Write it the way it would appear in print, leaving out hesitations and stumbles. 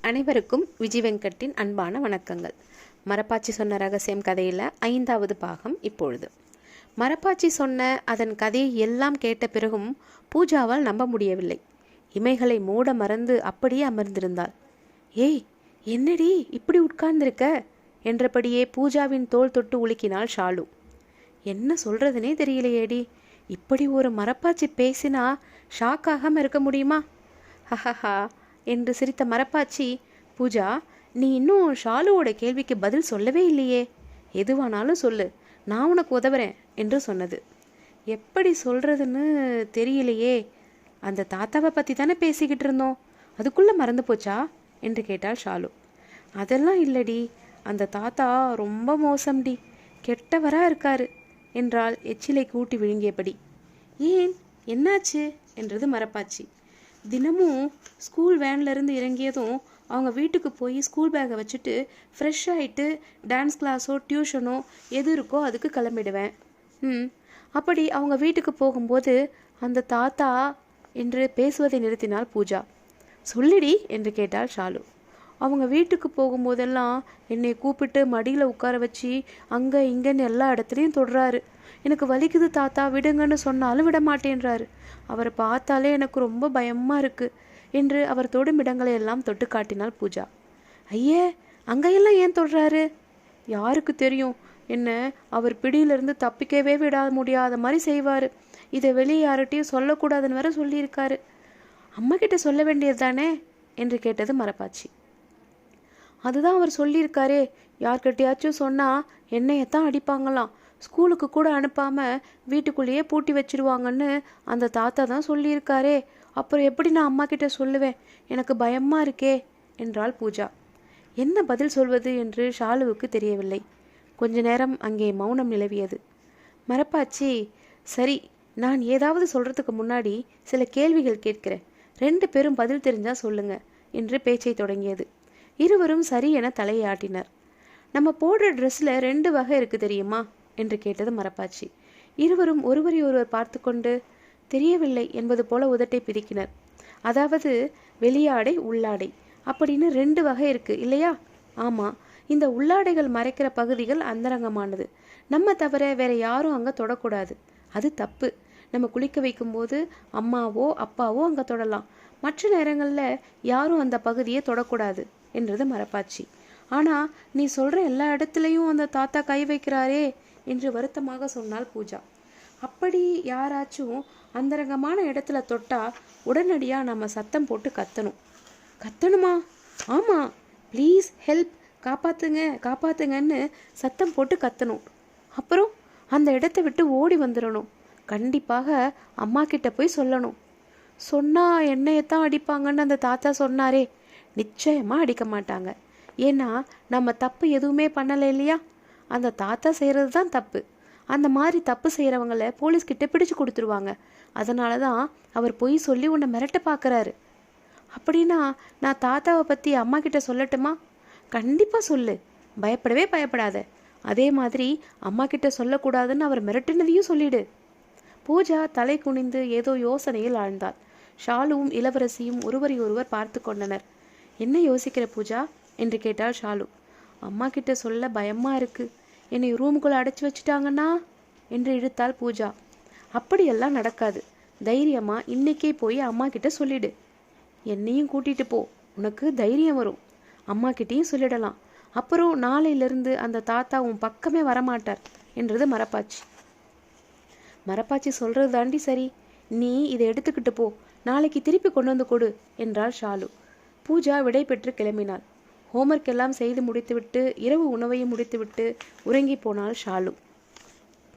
அனைவருக்கும் விஜய் வெங்கட்டின் அன்பான வணக்கங்கள். மரப்பாச்சி சொன்ன ரகசியம் கதையில் 5வது பாகம் இப்பொழுது. மரப்பாச்சி சொன்ன அதன் கதையை எல்லாம் கேட்ட பிறகும் பூஜாவால் நம்ப முடியவில்லை. இமைகளை மூட மறந்து அப்படியே அமர்ந்திருந்தாள். ஏய், என்னடி இப்படி உட்கார்ந்திருக்க என்றபடியே பூஜாவின் தோள் தொட்டு உலுக்கினாள் ஷாலு. என்ன சொல்றதுனே தெரியலையேடி, இப்படி ஒரு மரப்பாச்சி பேசினா ஷாக்காகாம இருக்க முடியுமா? ஹஹஹா என்று சிரித்த மரப்பாச்சி, பூஜா, நீ இன்னும் ஷாலுவோட கேள்விக்கு பதில் சொல்லவே இல்லையே, எதுவானாலும் சொல்லு, நான் உனக்கு உதவுறேன் என்று சொன்னது. எப்படி சொல்றதுன்னு தெரியலையே, அந்த தாத்தாவை பற்றி தானே பேசிக்கிட்டு இருந்தோம், அதுக்குள்ளே மறந்து போச்சா என்று கேட்டாள் ஷாலு. அதெல்லாம் இல்லடி, அந்த தாத்தா ரொம்ப மோசம்டி, கெட்டவரா இருக்காரு என்றால் எச்சிலை கூட்டி விழுங்கியபடி. ஏன், என்னாச்சு என்றது மரப்பாச்சி. தினமும் ஸ்கூல் வேன்லேருந்து இறங்கியதும் அவங்க வீட்டுக்கு போய் ஸ்கூல் பேக்கை வச்சுட்டு ஃப்ரெஷ் ஆகிட்டு டான்ஸ் கிளாஸோ டியூஷனோ எது இருக்கோ அதுக்கு கிளம்பிடுவேன். அப்படி அவங்க வீட்டுக்கு போகும்போது அந்த தாத்தா என்று பேசுவதை நிறுத்தினாள் பூஜா. சொல்லிடி என்று கேட்டாள் ஷாலு. அவங்க வீட்டுக்கு போகும்போதெல்லாம் என்னை கூப்பிட்டு மடியில் உட்கார வச்சு அங்கே இங்கேன்னு எல்லா இடத்துலையும் தொடுறாரு. எனக்கு வலிக்குது தாத்தா, விடுங்கன்னு சொன்னாலும் விட மாட்டேன்றாரு. அவரை பார்த்தாலே எனக்கு ரொம்ப பயமாக இருக்குது என்று அவர் தொடும் இடங்களை எல்லாம் தொட்டு காட்டினாள் பூஜா. ஐயே, அங்கெல்லாம் ஏன் தொடுறாரு? யாருக்கு தெரியும், என்ன அவர் பிடியிலிருந்து தப்பிக்கவே முடியாத மாதிரி செய்வார். இதை வெளியே யார்கிட்டையும் சொல்லக்கூடாதுன்னு வேற சொல்லியிருக்காரு. அம்மா கிட்ட சொல்ல வேண்டியது தானே என்று கேட்டது மரப்பாச்சி. அதுதான் அவர் சொல்லியிருக்காரே, யார்கிட்டையாச்சும் சொன்னால் என்னையத்தான் அடிப்பாங்களாம், ஸ்கூலுக்கு கூட அனுப்பாமல் வீட்டுக்குள்ளேயே பூட்டி வச்சிருவாங்கன்னு அந்த தாத்தா தான் சொல்லியிருக்காரே, அப்புறம் எப்படி நான் அம்மா கிட்ட சொல்லுவேன், எனக்கு பயமாக இருக்கே என்றாள் பூஜா. என்ன பதில் சொல்வது என்று ஷாலுவுக்கு தெரியவில்லை. கொஞ்ச நேரம் அங்கே மௌனம் நிலவியது. மரப்பாச்சி, சரி, நான் ஏதாவது சொல்கிறதுக்கு முன்னாடி சில கேள்விகள் கேட்கிறேன், 2 பேரும் பதில் தெரிஞ்சால் சொல்லுங்க என்று பேச்சை தொடங்கியது. இருவரும் சரி என தலையை ஆட்டினர். நம்ம போடுற ட்ரெஸ்ஸில் 2 வகை இருக்குது தெரியுமா என்று கேட்டது மரப்பாச்சி. இருவரும் ஒருவரை ஒருவர் பார்த்து கொண்டு தெரியவில்லை என்பது போல உதட்டை பிரிக்கினர். அதாவது வெளியாடை உள்ளாடை அப்படின்னு 2 வகை இருக்கு இல்லையா? ஆமாம், இந்த உள்ளாடைகள் மறைக்கிற பகுதிகள் அந்தரங்கமானது, நம்ம தவிர வேற யாரும் அங்கே தொடக்கூடாது, அது தப்பு. நம்ம குளிக்க வைக்கும்போது அம்மாவோ அப்பாவோ அங்கே தொடலாம், மற்ற நேரங்களில் யாரும் அந்த பகுதியை தொடக்கூடாது என்றது மரப்பாச்சி. ஆனால் நீ சொல்கிற எல்லா இடத்துலையும் அந்த தாத்தா கை வைக்கிறாரே என்று வருத்தமாக சொன்னாள் பூஜா. அப்படி யாராச்சும் அந்தரங்கமான இடத்துல தொட்டா உடனடியாக நம்ம சத்தம் போட்டு கத்தணும். கத்தணுமா? ஆமாம், ப்ளீஸ் ஹெல்ப், காப்பாத்துங்க காப்பாத்துங்கன்னு சத்தம் போட்டு கத்தணும். அப்புறம் அந்த இடத்த விட்டு ஓடி வந்துடணும். கண்டிப்பாக அம்மா கிட்ட போய் சொல்லணும். சொன்னால் என்னையத்தான் அடிப்பாங்கன்னு அந்த தாத்தா சொன்னாரே, நிச்சயமாக அடிக்க மாட்டாங்க. ஏன்னா நம்ம தப்பு எதுவுமே பண்ணலை இல்லையா, அந்த தாத்தா செய்கிறது தான் தப்பு. அந்த மாதிரி தப்பு செய்கிறவங்கள போலீஸ்கிட்ட பிடிச்சு கொடுத்துருவாங்க. அதனால தான் அவர் பொய் சொல்லி உன்னை மிரட்ட பார்க்குறாரு. அப்படின்னா நான் தாத்தாவை பற்றி அம்மா கிட்ட சொல்லட்டுமா? கண்டிப்பாக சொல்லு, பயப்படவே பயப்படாத. அதே மாதிரி அம்மா கிட்ட சொல்லக்கூடாதுன்னு அவர் மிரட்டினதையும் சொல்லிடு. பூஜா தலை குனிந்து ஏதோ யோசனையில் ஆழ்ந்தாள். ஷாலுவும் இளவரசியும் ஒருவரை ஒருவர் பார்த்து கொண்டனர். என்ன யோசிக்கிற பூஜா என்று கேட்டாள் ஷாலு. அம்மா கிட்ட சொல்ல பயமாக இருக்கு, என்னை ரூமுக்குள்ளே அடைச்சி வச்சுட்டாங்கன்னா என்று இழுத்தாள் பூஜா. அப்படியெல்லாம் நடக்காது, தைரியமாக இன்னைக்கே போய் அம்மா கிட்ட சொல்லிடு. என்னையும் கூட்டிகிட்டு போ, உனக்கு தைரியம் வரும். அம்மா கிட்டேயும் சொல்லிடலாம். அப்புறம் நாளையிலிருந்து அந்த தாத்தா உன் பக்கமே வரமாட்டார் என்றது மரப்பாச்சி. மரப்பாச்சி சொல்கிறது தாண்டி சரி, நீ இதை எடுத்துக்கிட்டு போ, நாளைக்கு திருப்பி கொண்டு வந்து கொடு என்றாள் ஷாலு. பூஜா விடை பெற்று கிளம்பினாள். ஹோம்ஒர்க் எல்லாம் செய்து முடித்துவிட்டு இரவு உணவையும் முடித்துவிட்டு உறங்கி போனாள் ஷாலு.